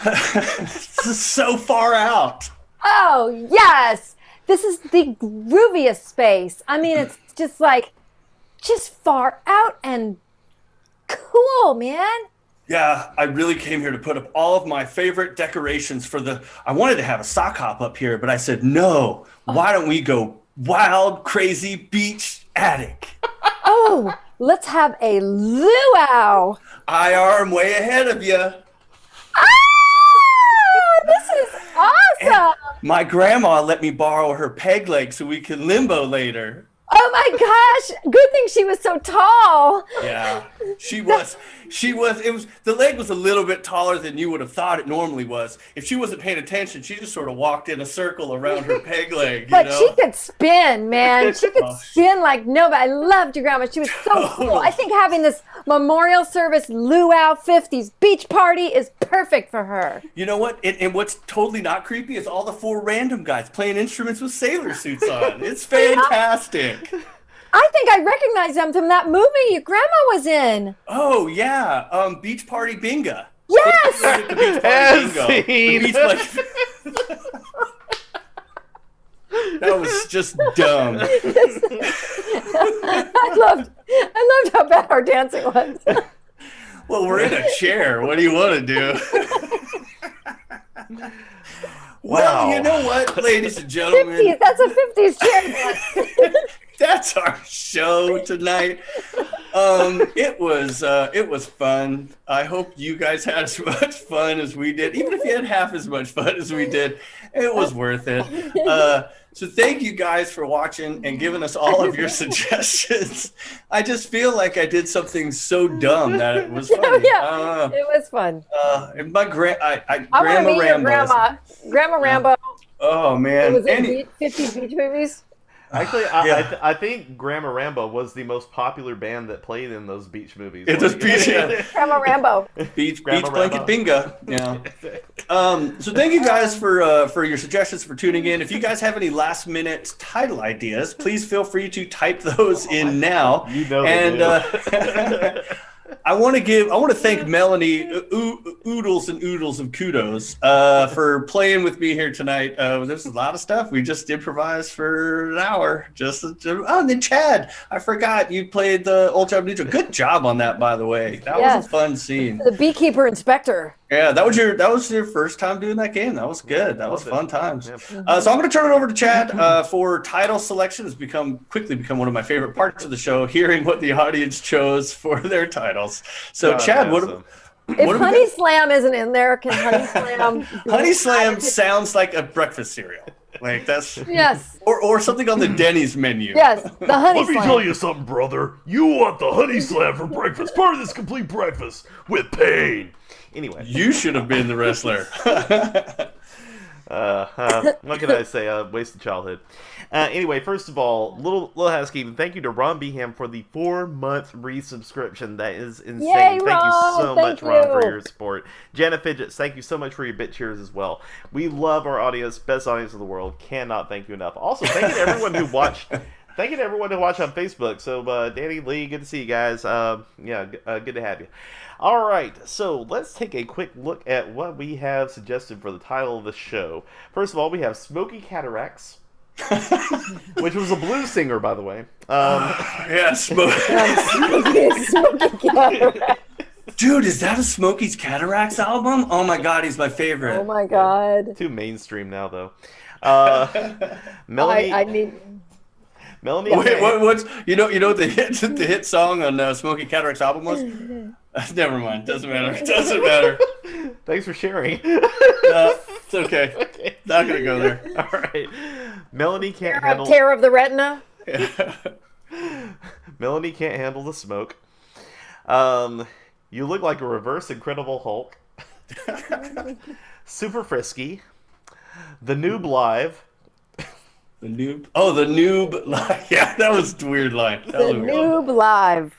This is so far out. Oh, yes. This is the grooviest space. I mean, it's just far out and cool, man. Yeah, I really came here to put up all of my favorite decorations I wanted to have a sock hop up here, but I said, no, why don't we go wild, crazy beach attic? Oh, let's have a luau. I'm way ahead of you. This is awesome. My grandma let me borrow her peg leg so we can limbo later. Oh my gosh. Good thing she was so tall. Yeah, she was. The leg was a little bit taller than you would have thought it normally was. If she wasn't paying attention, she just sort of walked in a circle around her peg leg, But she could spin, man. She could Oh, spin like nobody. I loved your grandma. She was so cool. I think having this memorial service luau 50s beach party is perfect for her. You know what? And what's totally not creepy is all the 4 random guys playing instruments with sailor suits on. It's fantastic. I think I recognize them from that movie your grandma was in. Oh, yeah. Beach Party Bingo. Yes! The Beach Party Bingo. The beach That was just dumb. I loved how bad our dancing was. Well, we're in a chair. What do you want to do? Well, you know what, ladies and gentlemen? 50s, that's a 50s chair. That's our show tonight. It was fun. I hope you guys had as much fun as we did. Even if you had half as much fun as we did, it was worth it. So thank you guys for watching and giving us all of your suggestions. I just feel like I did something so dumb that it was funny. Yeah, it was fun. And my I want to Grandma meet your Rambo. Grandma Rambo. Oh man. Was in 50s beach movies. Actually, Yeah. I think Grandma Rambo was the most popular band that played in those beach movies. It was beach, yeah. Grandma Rambo. Beach Grandma blanket Rambo. bingo. Yeah. So thank you guys for your suggestions, for tuning in. If you guys have any last minute title ideas, please feel free to type those in now. You know they and do. I want to thank Melanie oodles and oodles of kudos for playing with me here tonight. There's a lot of stuff we just improvised for an hour. And then Chad, I forgot you played the Old Job Ninja. Good job on that, by the way. That was a fun scene. The beekeeper inspector. Yeah, that was your first time doing that game. That was good. That was fun times. So I'm going to turn it over to Chad for title selection. Has quickly become one of my favorite parts of the show, hearing what the audience chose for their titles. So Chad, awesome. If Honey Slam isn't in there, can Honey Slam? Honey Slam sounds like a breakfast cereal. Like that's Yes. or something on the Denny's menu. Yes. The honey Let me slam. tell you something, brother. You want the honey slam for breakfast. Part of this complete breakfast with pain. Anyway. You should have been the wrestler. What can I say? Wasted childhood. Anyway, first of all, little housekeeping. Thank you to Ron Beham for the 4-month resubscription. That is insane. Yay, thank you Ron! so Thank much, Ron, for you. your support. Jenna Fidgets, thank you so much for your bit cheers as well. We love our audience, best audience in the world. Cannot thank you enough. Also, thank you to everyone who watched. Thank you to everyone who watched on Facebook. So, Danny, Lee, good to see you guys. Good to have you. All right, so let's take a quick look at what we have suggested for the title of the show. First of all, we have Smokey Cataracts, which was a blues singer, by the way. Yeah, Smokey. Smoky Cataracts. Dude, is that a Smokey's Cataracts album? Oh my god, he's my favorite. Oh my God. Too mainstream now, though. Melanie. I need. Melanie. Wait, what's you know what the hit song on Smokey Cataracts album was? Never mind. Doesn't matter. Doesn't matter. Thanks for sharing. It's okay. Okay. Not gonna go there. All right. Melanie can't handle. Tear of the retina. Melanie can't handle the smoke. You look like a reverse Incredible Hulk. Super frisky. The noob live. The noob. Oh, the noob. Yeah, that was a weird line. That The was a weird line. noob live.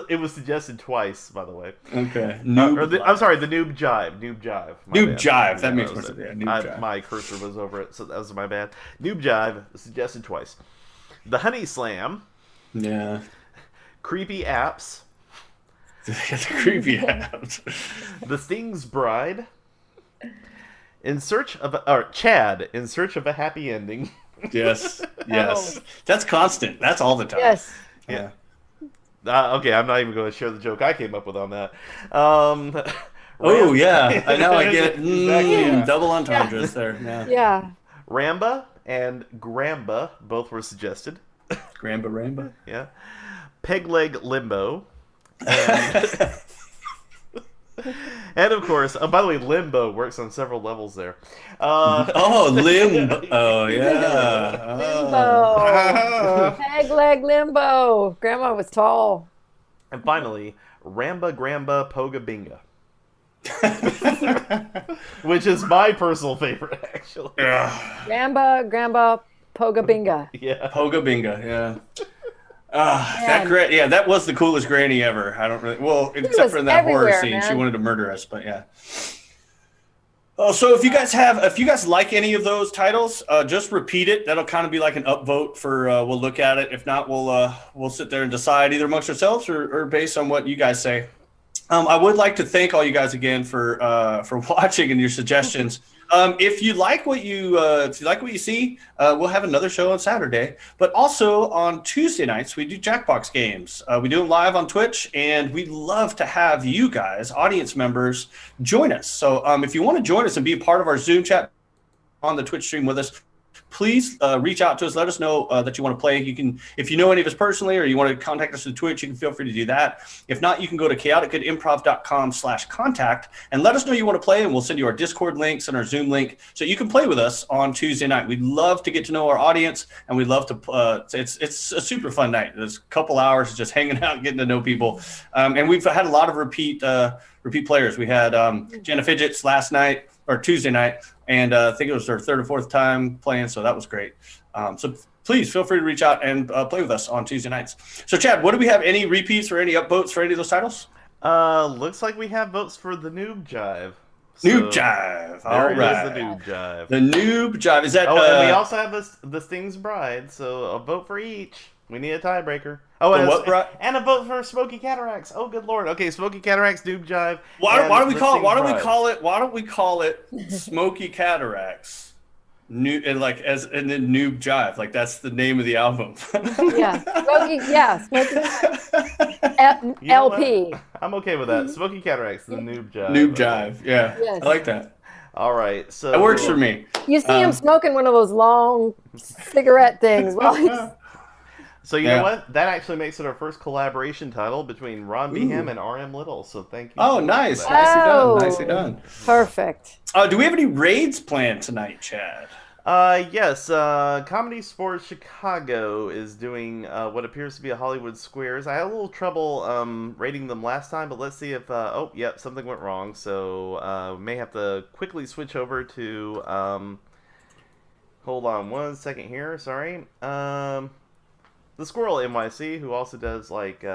It was suggested twice, by the way. Okay. Noob. I'm sorry, the noob jive. Noob jive. My Noob bad. jive. That Yeah, makes was more sense. it. Yeah, noob jive. My cursor was over it, so that was my bad. Noob jive suggested twice. The honey slam. Yeah. Creepy apps. It's creepy ass. The Sting's bride. Chad in search of a happy ending. Yes. Yes. That's constant. That's all the time. Yes. Yeah. Okay, I'm not even going to share the joke I came up with on that. Oh yeah. Now I get Exactly. double entendres there. Yeah. Yeah. Ramba and Gramba both were suggested. Ramba. Yeah. Peg leg limbo. And, and of course, by the way, limbo works on several levels there. Limbo. Oh yeah. Limbo. Peg leg limbo. Grandma was tall. And finally, Ramba Gramba Poga Binga. Which is my personal favorite, actually. Grandpa, Poga Binga. Yeah. Poga Binga. Yeah. That was the coolest granny ever. I don't really except for in that horror scene, man. she wanted to murder us, but yeah. Oh, so if you guys like any of those titles, just repeat it. That'll kind of be like an upvote for we'll look at it. If not, we'll sit there and decide either amongst ourselves or based on what you guys say. I would like to thank all you guys again for watching and your suggestions. If you like what you see, we'll have another show on Saturday. But also on Tuesday nights, we do Jackbox games. We do them live on Twitch, and we'd love to have you guys, audience members, join us. So if you want to join us and be a part of our Zoom chat on the Twitch stream with us, please reach out to us. Let us know that you want to play. You can, if you know any of us personally or you want to contact us through Twitch, you can feel free to do that. If not, you can go to chaoticgoodimprov.com/contact and let us know you want to play, and we'll send you our Discord links and our Zoom link so you can play with us on Tuesday night. We'd love to get to know our audience, and we'd love to. It's a super fun night. There's a couple hours just hanging out, getting to know people, and we've had a lot of repeat players. We had Jenna Fidgets last night or Tuesday night, and I think it was their third or fourth time playing, so that was great. So please feel free to reach out and play with us on Tuesday nights. So Chad, what do we have? Any repeats or any upvotes for any of those titles? Looks like we have votes for the Noob Jive. So Noob Jive. All there right. is the Noob Jive. The Noob Jive. Is that? And we also have the Sting's bride. So a vote for each. We need a tiebreaker. Oh, and a vote for Smokey Cataracts. Oh, good lord. Okay, Smokey Cataracts, Noob Jive. Why don't we call it Smokey Cataracts? And then Noob Jive. Like that's the name of the album. Yeah. Smokey LP. I'm okay with that. Smokey Cataracts, the Noob Jive. Noob Jive. Yeah. Yes. I like that. All right. So that works for me. You see him smoking one of those long cigarette things while he's. So you know what? That actually makes it our first collaboration title between Ron Beham and RM Little. So thank you. Oh, nice. Oh. Nicely done. Perfect. Do we have any raids planned tonight, Chad? Yes, Comedy Sports Chicago is doing what appears to be a Hollywood Squares. I had a little trouble rating them last time, but let's see if oh, yep, something went wrong. So we may have to quickly switch over to hold on one second here. Sorry, the Squirrel NYC, who also does like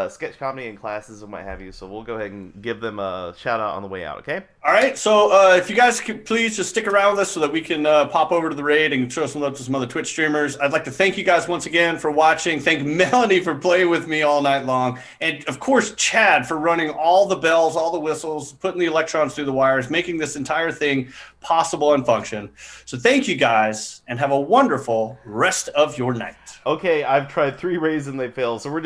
sketch comedy and classes and what have you. So we'll go ahead and give them a shout out on the way out. Okay. All right, so if you guys could please just stick around with us so that we can pop over to the raid and show some love to some other Twitch streamers. I'd like to thank you guys once again for watching. Thank Melanie for playing with me all night long. And, of course, Chad for running all the bells, all the whistles, putting the electrons through the wires, making this entire thing possible and function. So thank you guys, and have a wonderful rest of your night. Okay, I've tried 3 raids and they failed, so we're